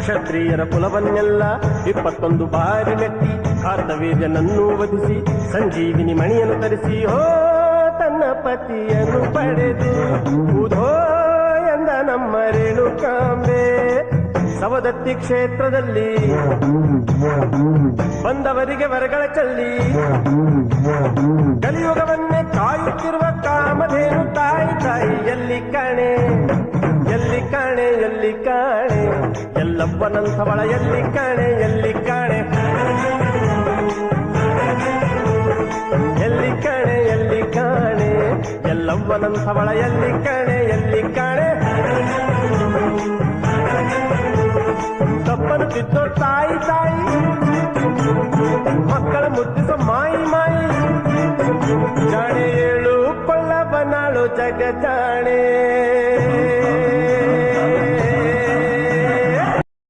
ಕ್ಷತ್ರಿಯರ ಕುಲವನ್ನೆಲ್ಲ 21 ಬಾರಿ ಮೆಟ್ಟಿ ಕಾರ್ತವೀರ್ಯನನ್ನು ವಧಿಸಿ ಸಂಜೀವಿನಿ ಮಣಿಯನ್ನು ತರಿಸಿ ಹೋ ತನ್ನ ಪತಿಯನ್ನು ಪಡೆದು ಉಧೋ ಎಂದ ನಮ್ಮ ರೇಣುಕಾಂಬೆ. ಸವದತ್ತಿ ಕ್ಷೇತ್ರದಲ್ಲಿ ಬಂದವರಿಗೆ ವರಗಳ ಚಲ್ಲಿ ಕಲಿಯುಗವನ್ನೇ ಕಾಯುತ್ತಿರುವ ಕಾಮಧೇನು ತಾಯಿ ತಾಯಿ ಎಲ್ಲಿ ಕಾಣೆ ಎಲ್ಲಿ ಕಾಣೆ ಎಲ್ಲಿ ಕಾಣೆ ಎಲ್ಲವ್ವನಂಥವಳ ಎಲ್ಲಿ ಕಾಣೆ ಎಲ್ಲಿ ಕಾಣೆ ಎಲ್ಲಿ ಕಾಣೆ ಎಲ್ಲಿ ಕಾಣೆ ಎಲ್ಲವ್ವನಂಥವಳ ಎಲ್ಲಿ ಕಾಣೆ ಎಲ್ಲಿ ಕಾಣೆ. ತಪ್ಪನು ತಿದ್ದೋ ತಾಯಿ ತಾಯಿ ಮಕ್ಕಳ ಮುದ್ದಿಸೋ ಮಾಯಿ ಮಾಯಿ ಜಾಣೆ ಏಳು ಕೊಳ್ಳ ಬನಾಳು ಜಗ ಜಾಣೆ.